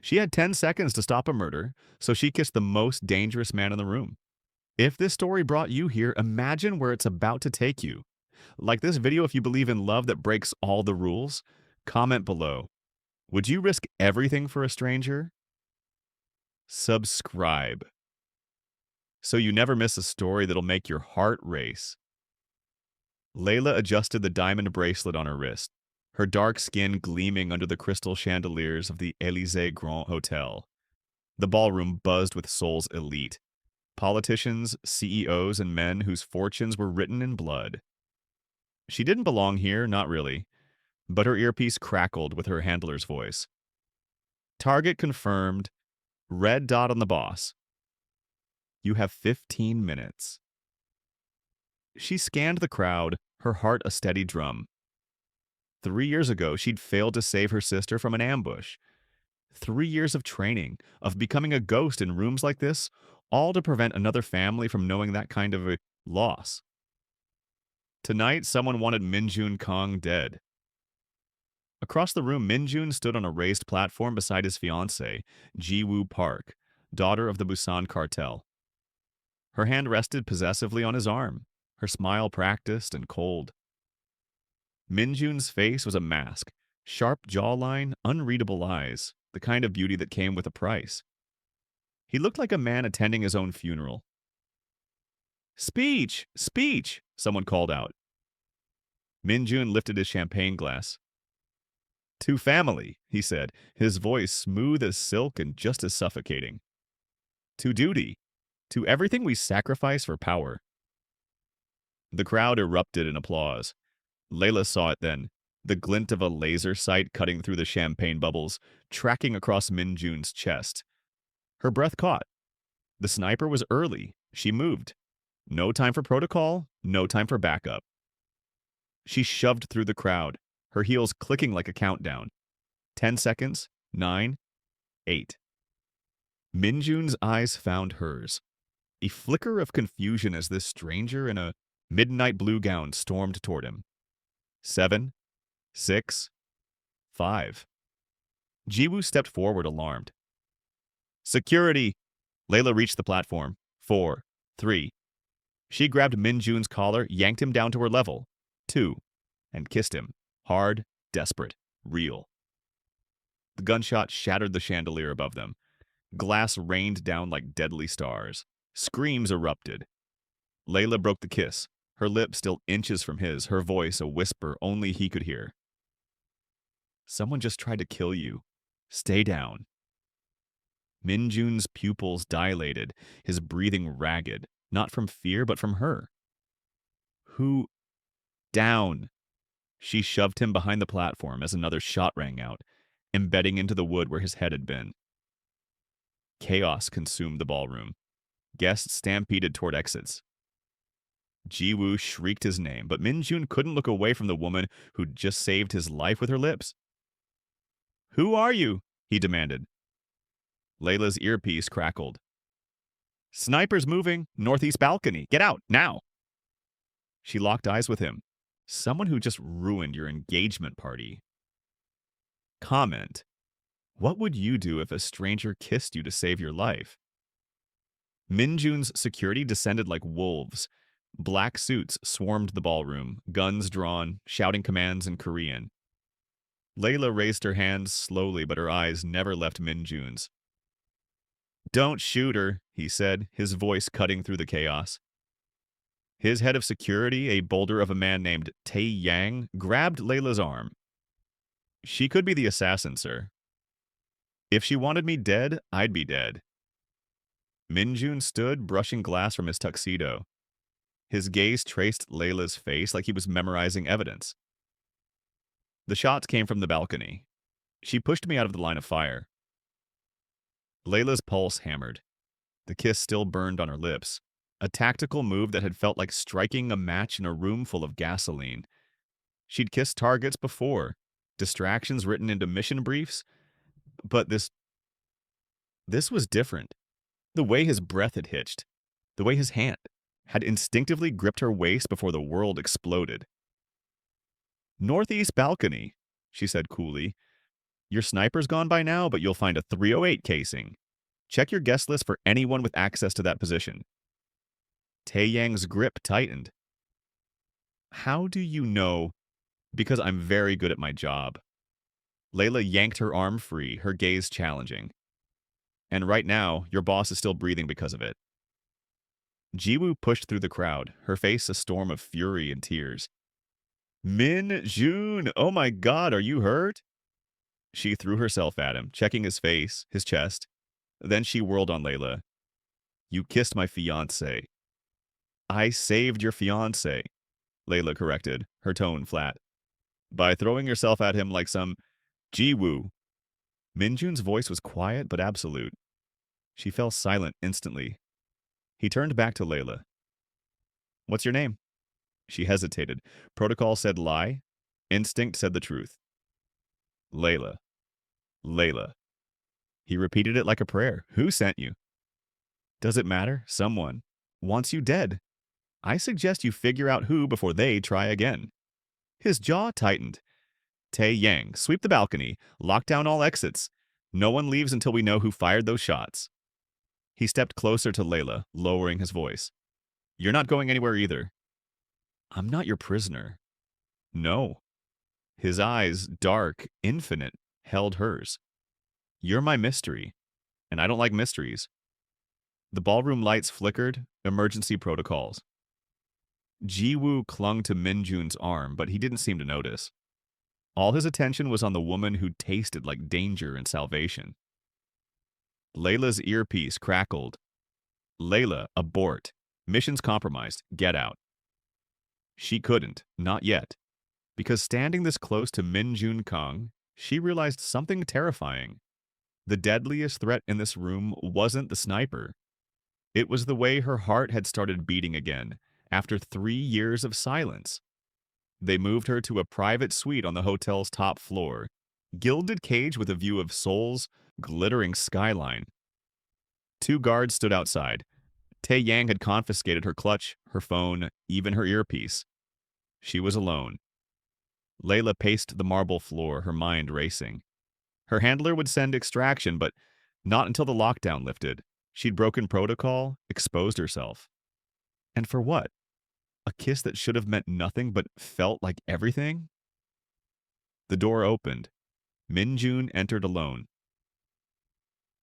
She had 10 seconds to stop a murder, so she kissed the most dangerous man in the room. If this story brought you here, imagine where it's about to take you. Like this video if you believe in love that breaks all the rules. Comment below. Would you risk everything for a stranger? Subscribe so you never miss a story that'll make your heart race. Layla adjusted the diamond bracelet on her wrist, her dark skin gleaming under the crystal chandeliers of the Élysée Grand Hotel. The ballroom buzzed with Seoul's elite, politicians, CEOs, and men whose fortunes were written in blood. She didn't belong here, not really, but her earpiece crackled with her handler's voice. Target confirmed. Red dot on the boss. You have 15 minutes. She scanned the crowd, her heart a steady drum. 3 years ago, she'd failed to save her sister from an ambush. 3 years of training, of becoming a ghost in rooms like this, all to prevent another family from knowing that kind of a loss. Tonight, someone wanted Min-jun Kong dead. Across the room, Min-jun stood on a raised platform beside his fiancée, Ji-woo Park, daughter of the Busan cartel. Her hand rested possessively on his arm, her smile practiced and cold. Min-jun's face was a mask, sharp jawline, unreadable eyes, the kind of beauty that came with a price. He looked like a man attending his own funeral. "Speech! Speech!" someone called out. Min-jun lifted his champagne glass. "To family," he said, his voice smooth as silk and just as suffocating. "To duty. To everything we sacrifice for power." The crowd erupted in applause. Layla saw it then, the glint of a laser sight cutting through the champagne bubbles, tracking across Min-jun's chest. Her breath caught. The sniper was early. She moved. No time for protocol, no time for backup. She shoved through the crowd, her heels clicking like a countdown. 10 seconds, 9, 8. Min-jun's eyes found hers. A flicker of confusion as this stranger in a midnight blue gown stormed toward him. 7, 6, 5. Ji-woo stepped forward, alarmed. "Security!" Layla reached the platform. 4, 3. She grabbed Min-jun's collar, yanked him down to her level. 2. And kissed him. Hard, desperate, real. The gunshot shattered the chandelier above them. Glass rained down like deadly stars. Screams erupted. Layla broke the kiss, her lips still inches from his, her voice a whisper only he could hear. "Someone just tried to kill you. Stay down." Min-jun's pupils dilated, his breathing ragged, not from fear but from her. "Who? Down!" She shoved him behind the platform as another shot rang out, embedding into the wood where his head had been. Chaos consumed the ballroom. Guests stampeded toward exits. Ji-woo shrieked his name, but Min-jun couldn't look away from the woman who'd just saved his life with her lips. "Who are you?" he demanded. Layla's earpiece crackled. "Snipers moving, northeast balcony. Get out, now!" She locked eyes with him. Someone who just ruined your engagement party. Comment. What would you do if a stranger kissed you to save your life? Min-jun's security descended like wolves. Black suits swarmed the ballroom, guns drawn, shouting commands in Korean. Layla raised her hands slowly, but her eyes never left Min-jun's. "Don't shoot her," he said, his voice cutting through the chaos. His head of security, a boulder of a man named Tae Yang, grabbed Layla's arm. "She could be the assassin, sir. If she wanted me dead, I'd be dead." Min-jun stood, brushing glass from his tuxedo. His gaze traced Layla's face like he was memorizing evidence. The shots came from the balcony. She pushed me out of the line of fire. Layla's pulse hammered. The kiss still burned on her lips. A tactical move that had felt like striking a match in a room full of gasoline. She'd kissed targets before, distractions written into mission briefs, but this was different. The way his breath had hitched, the way his hand had instinctively gripped her waist before the world exploded. "Northeast balcony," she said coolly. Your sniper's gone by now, but you'll find a 308 casing. Check your guest list for anyone with access to that position. Tae-Yang's grip tightened. How do you know? Because I'm very good at my job. Layla yanked her arm free, her gaze challenging. And right now, your boss is still breathing because of it. Jiwoo pushed through the crowd, her face a storm of fury and tears. Min-jun, oh my god, are you hurt? She threw herself at him, checking his face, his chest. Then she whirled on Layla. You kissed my fiancé. I saved your fiancé, Layla corrected, her tone flat. By throwing yourself at him like some Jiwoo. Min-jun's voice was quiet but absolute. She fell silent instantly. He turned back to Layla. What's your name? She hesitated. Protocol said lie. Instinct said the truth. Layla. Layla. He repeated it like a prayer. Who sent you? Does it matter? Someone wants you dead. I suggest you figure out who before they try again. His jaw tightened. Tae-Yang, sweep the balcony. Lock down all exits. No one leaves until we know who fired those shots. He stepped closer to Layla, lowering his voice. You're not going anywhere either. I'm not your prisoner. No. His eyes, dark, infinite, held hers. You're my mystery, and I don't like mysteries. The ballroom lights flickered, emergency protocols. Jiwoo clung to Min-jun's arm, but he didn't seem to notice. All his attention was on the woman who tasted like danger and salvation. Layla's earpiece crackled. Layla, abort. Mission's compromised. Get out. She couldn't, not yet, because standing this close to Min-jun Kang, she realized something terrifying. The deadliest threat in this room wasn't the sniper. It was the way her heart had started beating again, after 3 years of silence. They moved her to a private suite on the hotel's top floor, gilded cage with a view of Seoul's glittering skyline. 2 guards stood outside. Tae-Yang had confiscated her clutch, her phone, even her earpiece. She was alone. Layla paced the marble floor, her mind racing. Her handler would send extraction, but not until the lockdown lifted. She'd broken protocol, exposed herself. And for what? A kiss that should have meant nothing but felt like everything? The door opened. Min-jun entered alone.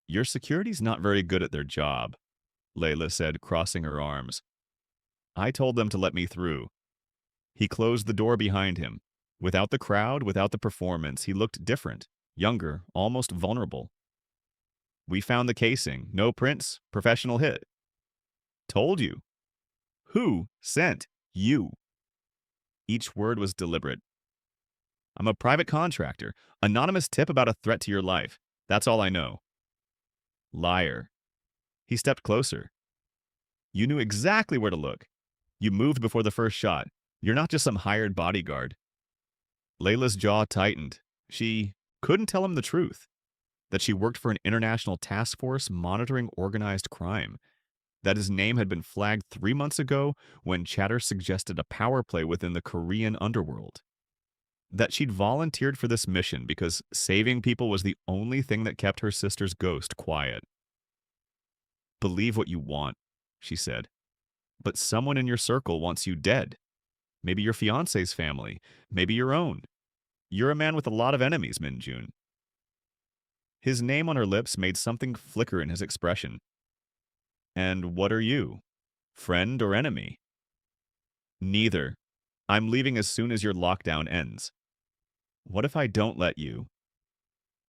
Your security's not very good at their job, Layla said, crossing her arms. I told them to let me through. He closed the door behind him. Without the crowd, without the performance, he looked different, younger, almost vulnerable. We found the casing. No prints, professional hit. Told you. Who sent you? Each word was deliberate. I'm a private contractor. Anonymous tip about a threat to your life. That's all I know. Liar. He stepped closer. You knew exactly where to look. You moved before the first shot. You're not just some hired bodyguard. Layla's jaw tightened. She couldn't tell him the truth. That she worked for an international task force monitoring organized crime. That his name had been flagged 3 months ago when chatter suggested a power play within the Korean underworld. That she'd volunteered for this mission because saving people was the only thing that kept her sister's ghost quiet. Believe what you want, she said. But someone in your circle wants you dead. Maybe your fiancé's family. Maybe your own. You're a man with a lot of enemies, Min-jun. His name on her lips made something flicker in his expression. And what are you? Friend or enemy? Neither. I'm leaving as soon as your lockdown ends. What if I don't let you?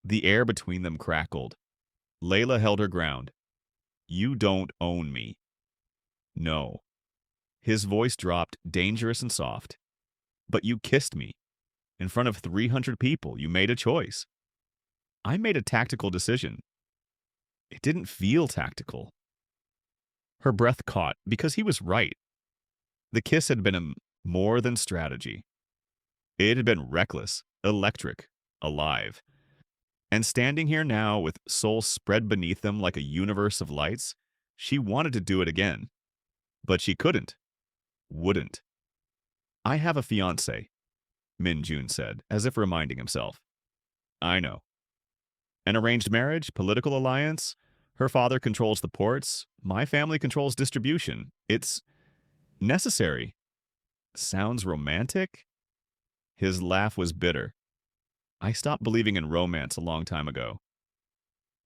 The air between them crackled. Layla held her ground. You don't own me. No. His voice dropped, dangerous and soft. But you kissed me. In front of 300 people, you made a choice. I made a tactical decision. It didn't feel tactical. Her breath caught, because he was right. The kiss had been a more than strategy. It had been reckless, electric, alive. And standing here now, with Seoul spread beneath them like a universe of lights, she wanted to do it again. But she couldn't. Wouldn't. I have a fiancé, Min-jun said, as if reminding himself. I know. An arranged marriage, political alliance. Her father controls the ports. My family controls distribution. It's necessary. Sounds romantic? His laugh was bitter. I stopped believing in romance a long time ago.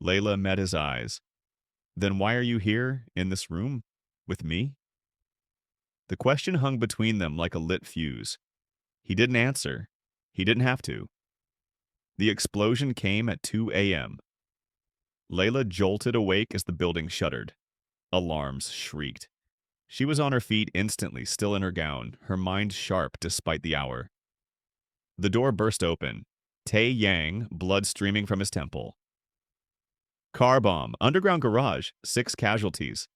Layla met his eyes. Then why are you here, in this room, with me? The question hung between them like a lit fuse. He didn't answer. He didn't have to. The explosion came at 2 a.m. Layla jolted awake as the building shuddered. Alarms shrieked. She was on her feet instantly, still in her gown, her mind sharp despite the hour. The door burst open. Tae Yang, blood streaming from his temple. Car bomb, underground garage, 6 casualties.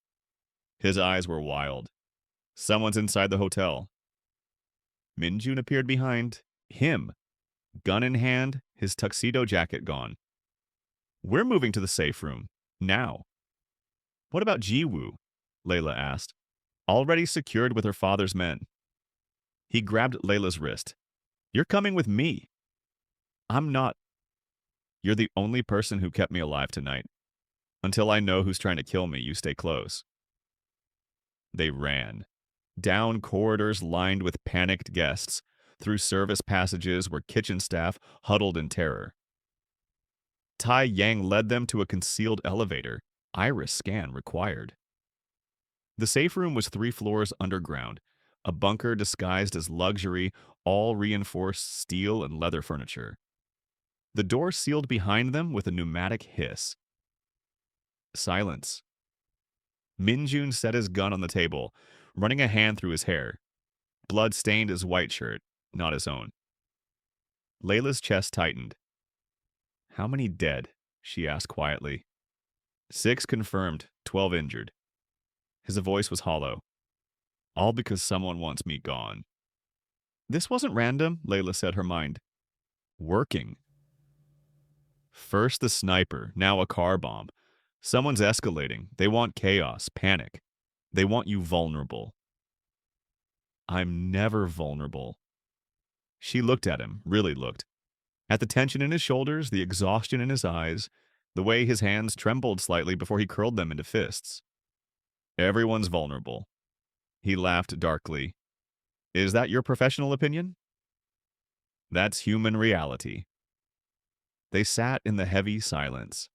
His eyes were wild. Someone's inside the hotel. Min-jun appeared behind him, gun in hand, his tuxedo jacket gone. We're moving to the safe room. Now. What about Ji-woo? Layla asked. Already secured with her father's men. He grabbed Layla's wrist. You're coming with me. I'm not. You're the only person who kept me alive tonight. Until I know who's trying to kill me, you stay close. They ran. Down corridors lined with panicked guests, through service passages where kitchen staff huddled in terror. Tae Yang led them to a concealed elevator, iris scan required. The safe room was 3 floors underground, a bunker disguised as luxury, all reinforced steel and leather furniture. The door sealed behind them with a pneumatic hiss. Silence. Min-jun set his gun on the table, running a hand through his hair. Blood stained his white shirt, not his own. Layla's chest tightened. How many dead? She asked quietly. 6 confirmed, 12 injured. His voice was hollow. All because someone wants me gone. This wasn't random, Layla said, her mind working. First the sniper, now a car bomb. Someone's escalating. They want chaos, panic. They want you vulnerable. I'm never vulnerable. She looked at him, really looked. At the tension in his shoulders, the exhaustion in his eyes, the way his hands trembled slightly before he curled them into fists. Everyone's vulnerable. He laughed darkly. Is that your professional opinion? That's human reality. They sat in the heavy silence.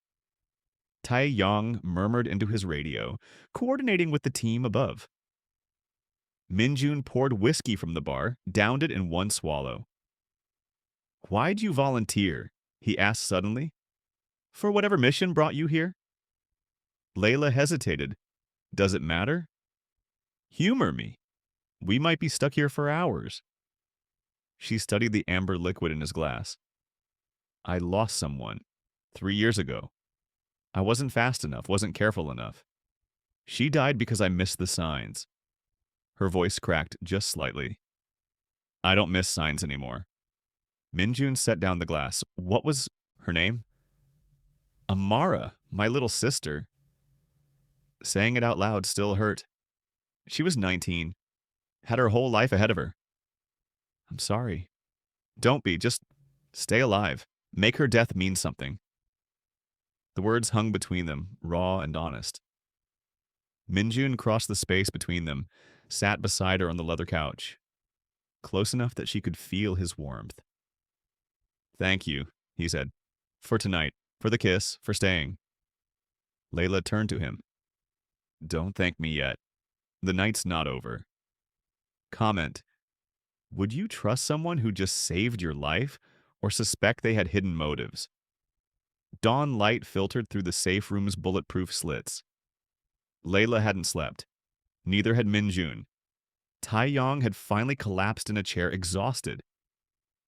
Tae Yang murmured into his radio, coordinating with the team above. Min-jun poured whiskey from the bar, downed it in one swallow. Why'd you volunteer? He asked suddenly. For whatever mission brought you here? Layla hesitated. Does it matter? Humor me. We might be stuck here for hours. She studied the amber liquid in his glass. I lost someone 3 years ago. I wasn't fast enough, wasn't careful enough. She died because I missed the signs. Her voice cracked just slightly. I don't miss signs anymore. Min-jun set down the glass. What was her name? Amara, my little sister. Saying it out loud still hurt. She was 19. Had her whole life ahead of her. I'm sorry. Don't be. Just stay alive. Make her death mean something. The words hung between them, raw and honest. Min-jun crossed the space between them, sat beside her on the leather couch, close enough that she could feel his warmth. Thank you, he said, for tonight, for the kiss, for staying. Layla turned to him. Don't thank me yet. The night's not over. Comment. Would you trust someone who just saved your life, or suspect they had hidden motives? Dawn light filtered through the safe room's bulletproof slits. Layla hadn't slept. Neither had Min-jun. Tae Yang had finally collapsed in a chair, exhausted.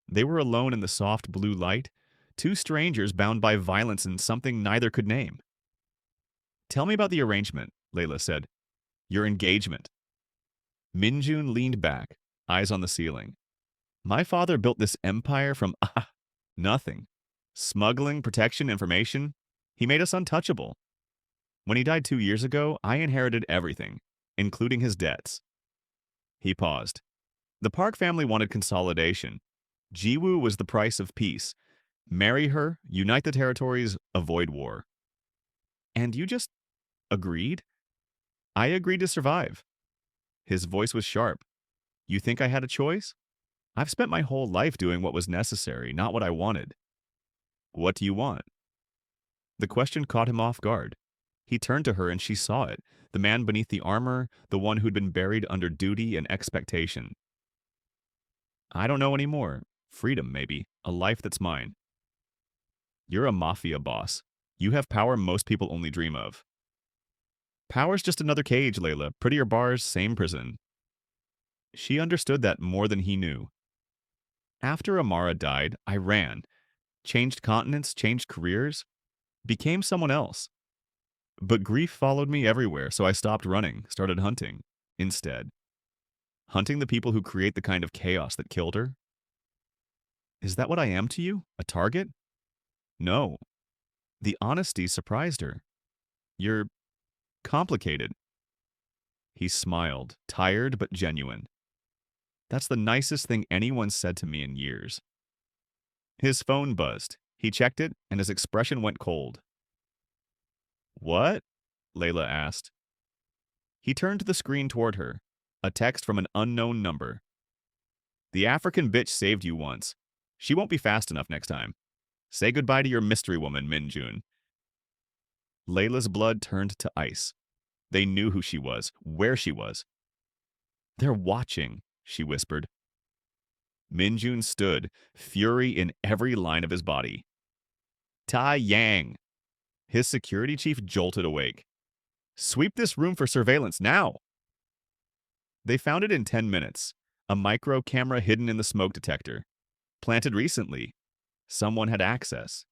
They were alone in the soft blue light, 2 strangers bound by violence and something neither could name. Tell me about the arrangement, Layla said. Your engagement. Min-jun leaned back, eyes on the ceiling. My father built this empire from nothing. Smuggling, protection, information. He made us untouchable. When he died 2 years ago, I inherited everything, including his debts. He paused. The Park family wanted consolidation. Ji-woo was the price of peace. Marry her, unite the territories, avoid war. And you just agreed? I agreed to survive. His voice was sharp. You think I had a choice? I've spent my whole life doing what was necessary, not what I wanted. What do you want? The question caught him off guard. He turned to her and she saw it. The man beneath the armor, the one who'd been buried under duty and expectation. I don't know anymore. Freedom, maybe. A life that's mine. You're a mafia boss. You have power most people only dream of. Power's just another cage, Layla. Prettier bars, same prison. She understood that more than he knew. After Amara died, I ran. Changed continents, changed careers, became someone else. But grief followed me everywhere, so I stopped running, started hunting. Instead. Hunting the people who create the kind of chaos that killed her? Is that what I am to you? A target? No. The honesty surprised her. You're complicated. He smiled, tired but genuine. That's the nicest thing anyone's said to me in years. His phone buzzed. He checked it, and his expression went cold. What? Layla asked. He turned the screen toward her. A text from an unknown number. The African bitch saved you once. She won't be fast enough next time. Say goodbye to your mystery woman, Min-jun. Layla's blood turned to ice. They knew who she was, where she was. They're watching, she whispered. Min-jun stood, fury in every line of his body. Tai Yang. His security chief jolted awake. Sweep this room for surveillance now. They found it in 10 minutes. A micro camera hidden in the smoke detector. Planted recently. Someone had access.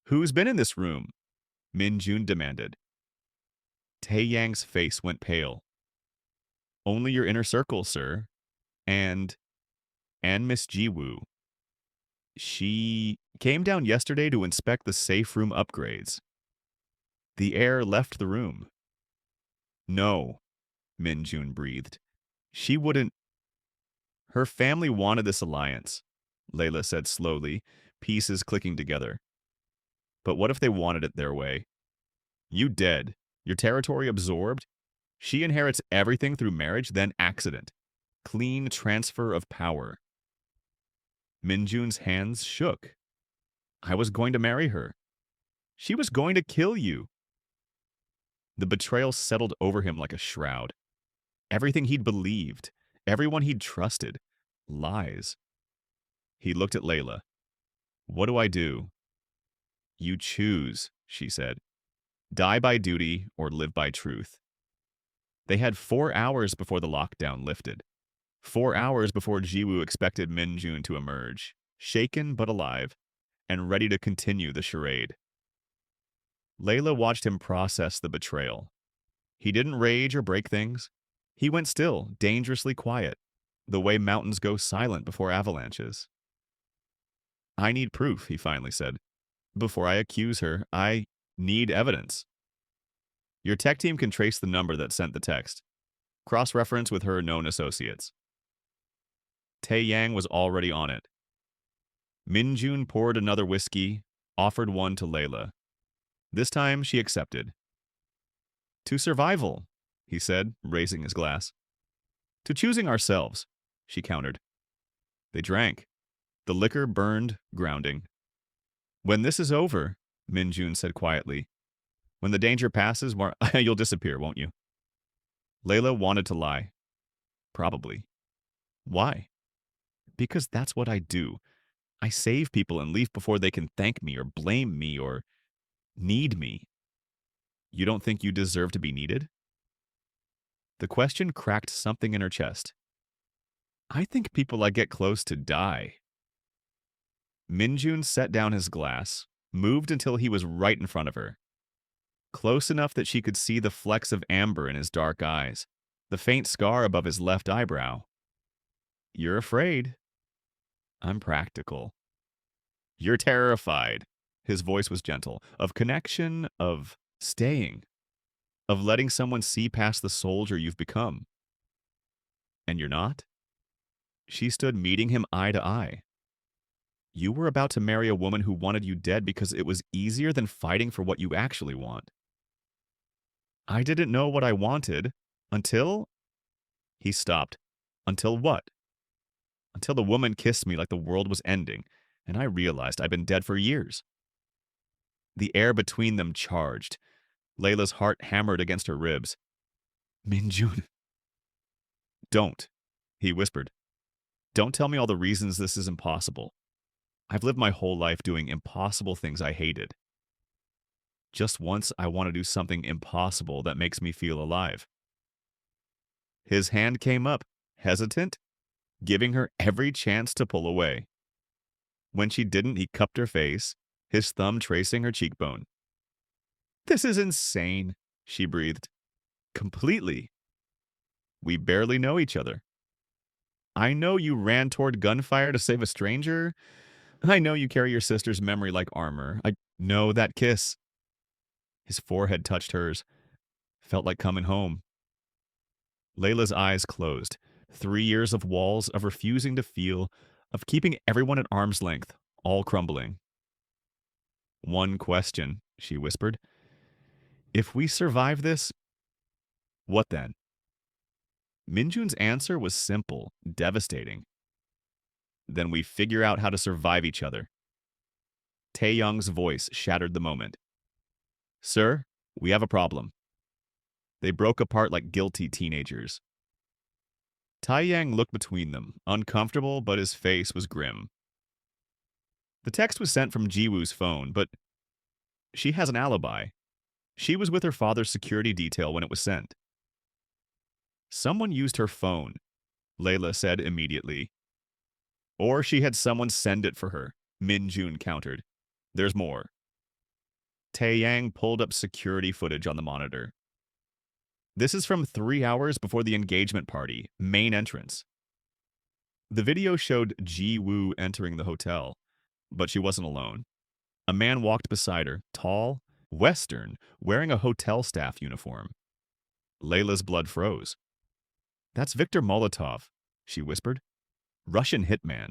Who's been in this room? Min-jun demanded. Tae Yang's face went pale. Only your inner circle, sir. And Miss Ji-woo. She came down yesterday to inspect the safe room upgrades. The heir left the room. No, Min-jun breathed. She wouldn't. Her family wanted this alliance, Layla said slowly, pieces clicking together. But what if they wanted it their way? You dead, your territory absorbed. She inherits everything through marriage, then accident. Clean transfer of power. Min-jun's hands shook. I was going to marry her. She was going to kill you. The betrayal settled over him like a shroud. Everything he'd believed, everyone he'd trusted, lies. He looked at Layla. What do I do? You choose, she said. Die by duty or live by truth. They had 4 hours before the lockdown lifted. 4 hours before Ji-woo expected Min-jun to emerge, shaken but alive, and ready to continue the charade. Layla watched him process the betrayal. He didn't rage or break things. He went still, dangerously quiet, the way mountains go silent before avalanches. I need proof, he finally said. Before I accuse her, I need evidence. Your tech team can trace the number that sent the text. Cross-reference with her known associates. Tae Yang was already on it. Min-jun poured another whiskey, offered one to Layla. This time she accepted. To survival, he said, raising his glass. To choosing ourselves, she countered. They drank. The liquor burned, grounding. When this is over, Min-jun said quietly, when the danger passes, you'll disappear, won't you? Layla wanted to lie. Probably. Why? Because that's what I do. I save people and leave before they can thank me or blame me or need me. You don't think you deserve to be needed? The question cracked something in her chest. I think people I get close to die. Min-jun set down his glass, moved until he was right in front of her. Close enough that she could see the flecks of amber in his dark eyes, the faint scar above his left eyebrow. You're afraid. I'm practical. You're terrified. His voice was gentle. Of connection, of staying, of letting someone see past the soldier you've become. And you're not? She stood meeting him eye to eye. You were about to marry a woman who wanted you dead because it was easier than fighting for what you actually want. I didn't know what I wanted until... He stopped. Until what? Until the woman kissed me like the world was ending, and I realized I'd been dead for years. The air between them charged. Layla's heart hammered against her ribs. Min-jun. Don't, he whispered. Don't tell me all the reasons this is impossible. I've lived my whole life doing impossible things I hated. Just once, I want to do something impossible that makes me feel alive. His hand came up, hesitant, giving her every chance to pull away. When she didn't, he cupped her face, his thumb tracing her cheekbone. This is insane, she breathed. Completely. We barely know each other. I know you ran toward gunfire to save a stranger. I know you carry your sister's memory like armor. I know that kiss. His forehead touched hers. Felt like coming home. Layla's eyes closed. 3 years of walls, of refusing to feel, of keeping everyone at arm's length, all crumbling. One question, she whispered. If we survive this, what then? Min-jun's answer was simple, devastating. Then we figure out how to survive each other. Tae-young's voice shattered the moment. Sir, we have a problem. They broke apart like guilty teenagers. Tae-yang looked between them, uncomfortable, but his face was grim. The text was sent from Ji-woo's phone, but she has an alibi. She was with her father's security detail when it was sent. Someone used her phone, Layla said immediately. Or she had someone send it for her, Min-jun countered. There's more. Tae-yang pulled up security footage on the monitor. This is from 3 hours before the engagement party, main entrance. The video showed Ji-woo entering the hotel, but she wasn't alone. A man walked beside her, tall, Western, wearing a hotel staff uniform. Layla's blood froze. That's Viktor Molotov, she whispered. Russian hitman.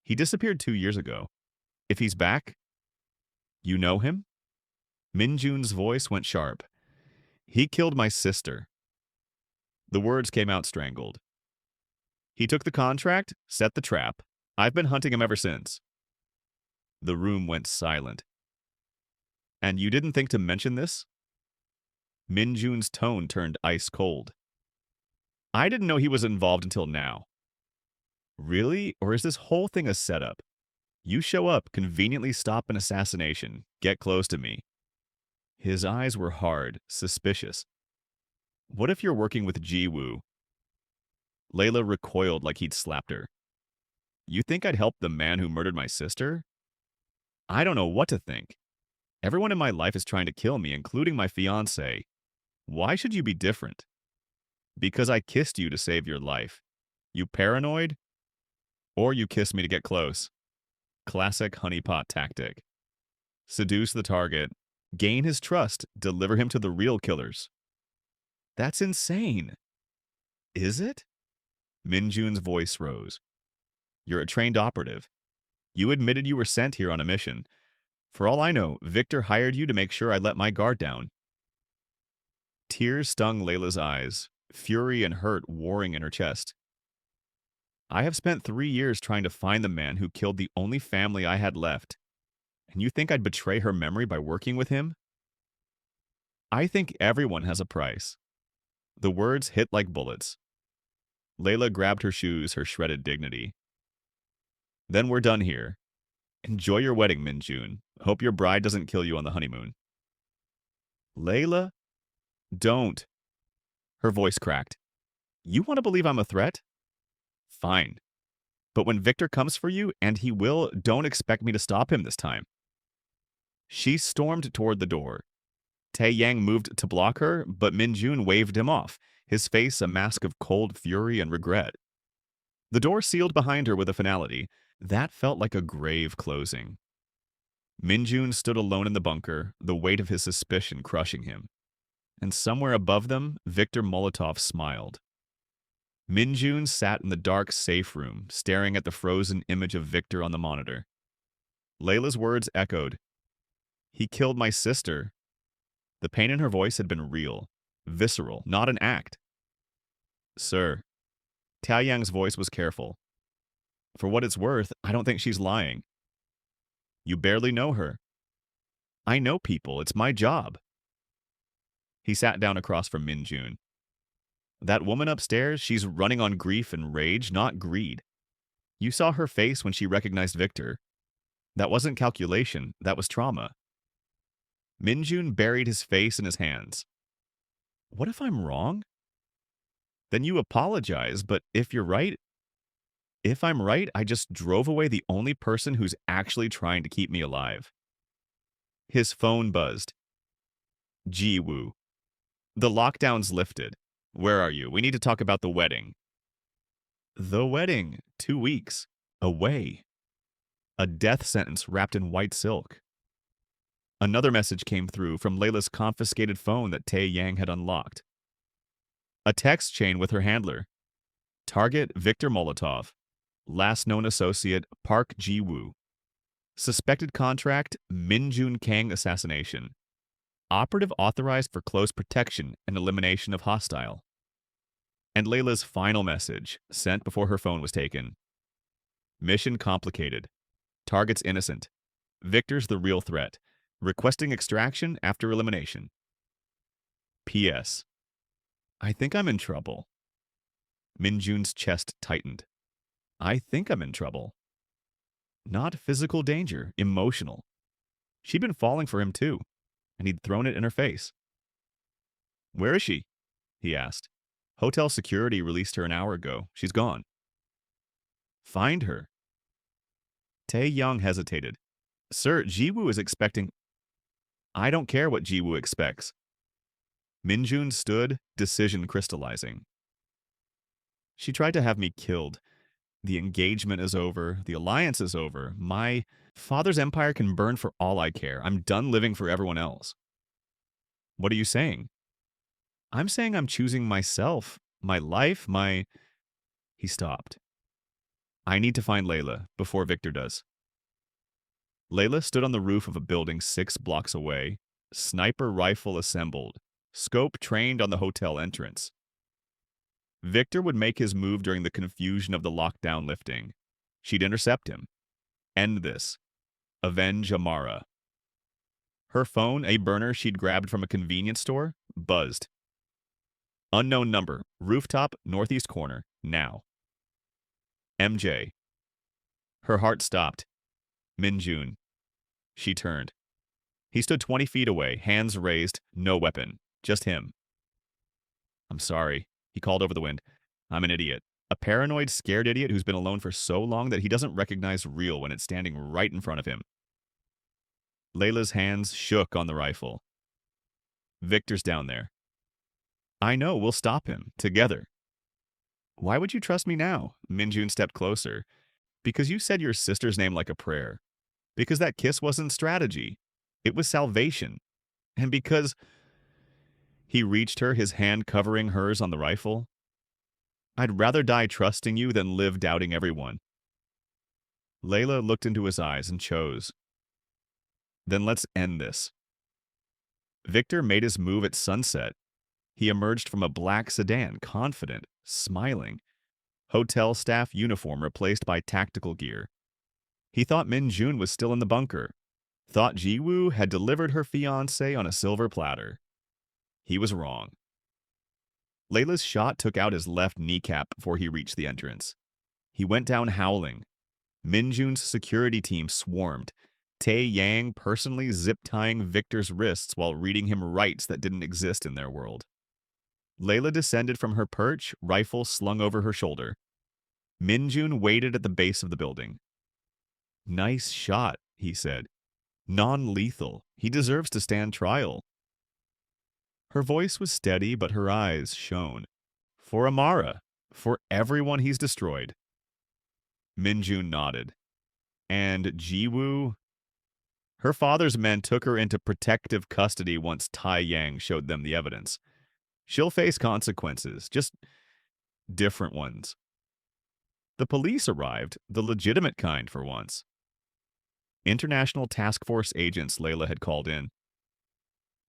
He disappeared 2 years ago. If he's back... You know him? Min-jun's voice went sharp. He killed my sister. The words came out strangled. He took the contract, set the trap. I've been hunting him ever since. The room went silent. And you didn't think to mention this? Min-jun's tone turned ice cold. I didn't know he was involved until now. Really? Or is this whole thing a setup? You show up, conveniently stop an assassination, get close to me. His eyes were hard, suspicious. What if you're working with Ji-woo? Layla recoiled like he'd slapped her. You think I'd help the man who murdered my sister? I don't know what to think. Everyone in my life is trying to kill me, including my fiancé. Why should you be different? Because I kissed you to save your life. You paranoid? Or you kissed me to get close. Classic honeypot tactic. Seduce the target, gain his trust, deliver him to the real killers. That's insane. Is it? Min-jun's voice rose. You're a trained operative. You admitted you were sent here on a mission. For all I know, Victor hired you to make sure I let my guard down. Tears stung Layla's eyes, fury and hurt warring in her chest. I have spent 3 years trying to find the man who killed the only family I had left. And you think I'd betray her memory by working with him? I think everyone has a price. The words hit like bullets. Layla grabbed her shoes, her shredded dignity. Then we're done here. Enjoy your wedding, Min-jun. Hope your bride doesn't kill you on the honeymoon. Layla? Don't. Her voice cracked. You want to believe I'm a threat? Fine. But when Victor comes for you, and he will, don't expect me to stop him this time. She stormed toward the door. Tae-yang moved to block her, but Min-jun waved him off, his face a mask of cold fury and regret. The door sealed behind her with a finality. That felt like a grave closing. Min-jun stood alone in the bunker, the weight of his suspicion crushing him. And somewhere above them, Viktor Molotov smiled. Min-jun sat in the dark safe room, staring at the frozen image of Victor on the monitor. Layla's words echoed. He killed my sister. The pain in her voice had been real, visceral, not an act. Sir. Taoyang's voice was careful. For what it's worth, I don't think she's lying. You barely know her. I know people. It's my job. He sat down across from Min-jun. That woman upstairs, she's running on grief and rage, not greed. You saw her face when she recognized Victor. That wasn't calculation, that was trauma. Min-jun buried his face in his hands. What if I'm wrong? Then you apologize, but if I'm right, I just drove away the only person who's actually trying to keep me alive. His phone buzzed. Ji-woo. The lockdown's lifted. Where are you? We need to talk about the wedding. The wedding. 2 weeks. Away. A death sentence wrapped in white silk. Another message came through from Layla's confiscated phone that Tae-yang had unlocked. A text chain with her handler. Target Victor Molotov. Last known associate Park Ji-woo. Suspected contract Min-jun Kang assassination. Operative authorized for close protection and elimination of hostile. And Layla's final message, sent before her phone was taken. Mission complicated. Target's innocent. Victor's the real threat. Requesting extraction after elimination. P.S. I think I'm in trouble. Min-jun's chest tightened. I think I'm in trouble. Not physical danger, emotional. She'd been falling for him too, and he'd thrown it in her face. Where is she? He asked. Hotel security released her an hour ago. She's gone. Find her. Tae-young hesitated. Sir, Ji-woo is expecting... I don't care what Ji-woo expects. Min-jun stood, decision crystallizing. She tried to have me killed. The engagement is over. The alliance is over. My father's empire can burn for all I care. I'm done living for everyone else. What are you saying? I'm saying I'm choosing myself, my life, my... He stopped. I need to find Layla before Victor does. Layla stood on the roof of a building 6 blocks away, sniper rifle assembled, scope trained on the hotel entrance. Victor would make his move during the confusion of the lockdown lifting. She'd intercept him. End this. Avenge Amara. Her phone, a burner she'd grabbed from a convenience store, buzzed. Unknown number, rooftop, northeast corner, now. MJ. Her heart stopped. Min-jun. She turned. He stood 20 feet away, hands raised, no weapon, just him. I'm sorry, he called over the wind. I'm an idiot. A paranoid, scared idiot who's been alone for so long that he doesn't recognize real when it's standing right in front of him. Layla's hands shook on the rifle. Victor's down there. I know, we'll stop him, together. Why would you trust me now? Min-jun stepped closer. Because you said your sister's name like a prayer. Because that kiss wasn't strategy. It was salvation. And because... He reached her, his hand covering hers on the rifle. I'd rather die trusting you than live doubting everyone. Layla looked into his eyes and chose. Then let's end this. Victor made his move at sunset. He emerged from a black sedan, confident, smiling. Hotel staff uniform replaced by tactical gear. He thought Min-jun was still in the bunker. Thought Ji-woo had delivered her fiancé on a silver platter. He was wrong. Layla's shot took out his left kneecap before he reached the entrance. He went down howling. Min-jun's security team swarmed. Tae-yang personally zip-tying Victor's wrists while reading him rights that didn't exist in their world. Layla descended from her perch, rifle slung over her shoulder. Min-jun waited at the base of the building. Nice shot, he said. Non-lethal. He deserves to stand trial. Her voice was steady, but her eyes shone. For Amara. For everyone he's destroyed. Min-jun nodded. And Ji-woo? Her father's men took her into protective custody once Tae-yang showed them the evidence. She'll face consequences, just different ones. The police arrived, the legitimate kind for once. International Task Force agents Layla had called in.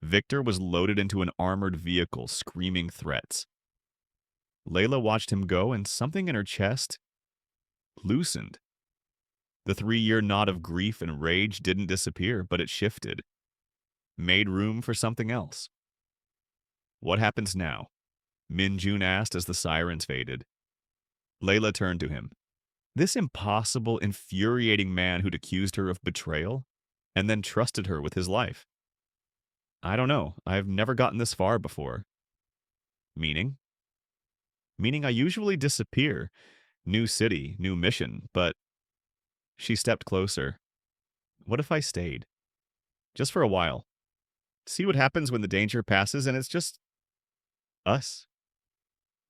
Victor was loaded into an armored vehicle, screaming threats. Layla watched him go, and something in her chest loosened. The 3-year knot of grief and rage didn't disappear, but it shifted, made room for something else. What happens now? Min-jun asked as the sirens faded. Layla turned to him. This impossible, infuriating man who'd accused her of betrayal and then trusted her with his life. I don't know. I've never gotten this far before. Meaning? Meaning I usually disappear. New city, new mission, but... She stepped closer. What if I stayed? Just for a while. See what happens when the danger passes and it's just... us.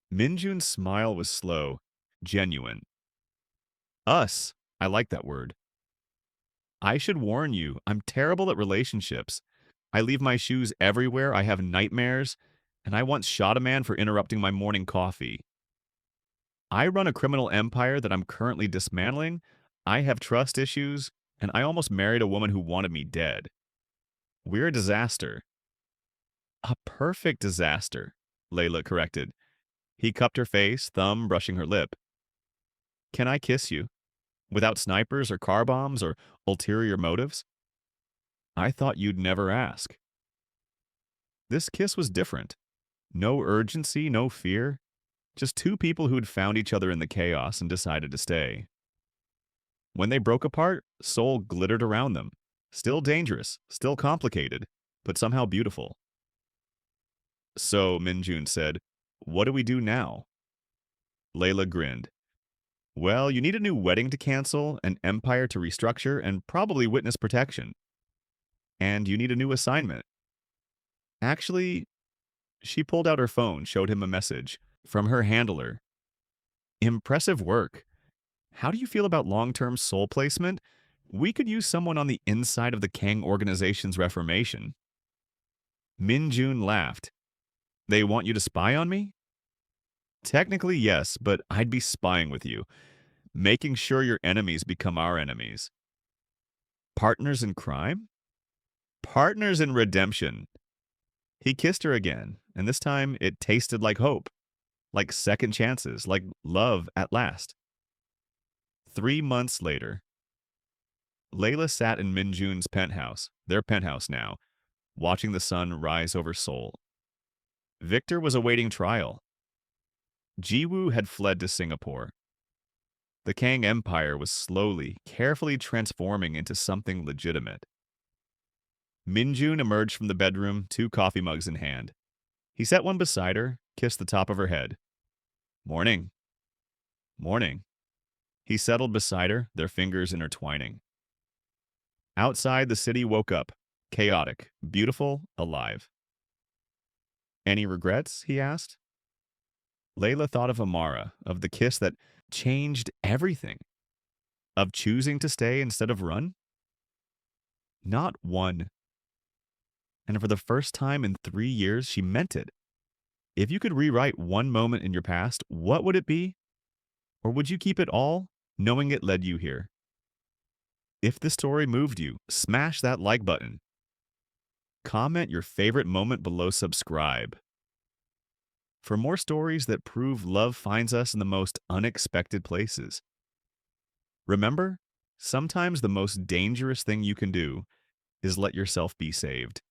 Min-jun's smile was slow, genuine. Us. I like that word. I should warn you, I'm terrible at relationships. I leave my shoes everywhere, I have nightmares, and I once shot a man for interrupting my morning coffee. I run a criminal empire that I'm currently dismantling, I have trust issues, and I almost married a woman who wanted me dead. We're a disaster. A perfect disaster, Layla corrected. He cupped her face, thumb brushing her lip. Can I kiss you? Without snipers or car bombs or ulterior motives? I thought you'd never ask. This kiss was different. No urgency, no fear. Just two people who'd found each other in the chaos and decided to stay. When they broke apart, Seoul glittered around them. Still dangerous, still complicated, but somehow beautiful. So, Min-jun said, what do we do now? Layla grinned. Well, you need a new wedding to cancel, an empire to restructure, and probably witness protection. And you need a new assignment. Actually, she pulled out her phone, showed him a message from her handler. Impressive work. How do you feel about long-term Seoul placement? We could use someone on the inside of the Kang organization's reformation. Min-jun laughed. They want you to spy on me? Technically, yes, but I'd be spying with you, making sure your enemies become our enemies. Partners in crime? Partners in redemption. He kissed her again, and this time it tasted like hope, like second chances, like love at last. 3 months later, Layla sat in Min-jun's penthouse, their penthouse now, watching the sun rise over Seoul. Victor was awaiting trial. Jiwoo had fled to Singapore. The Kang Empire was slowly, carefully transforming into something legitimate. Min-jun emerged from the bedroom, 2 coffee mugs in hand. He set one beside her, kissed the top of her head. Morning. Morning. He settled beside her, their fingers intertwining. Outside, the city woke up, chaotic, beautiful, alive. Any regrets? He asked. Layla thought of Amara, of the kiss that changed everything, of choosing to stay instead of run. Not one. And for the first time in 3 years, she meant it. If you could rewrite one moment in your past, what would it be? Or would you keep it all, knowing it led you here? If this story moved you, smash that like button. Comment your favorite moment below subscribe. For more stories that prove love finds us in the most unexpected places. Remember, sometimes the most dangerous thing you can do is let yourself be saved.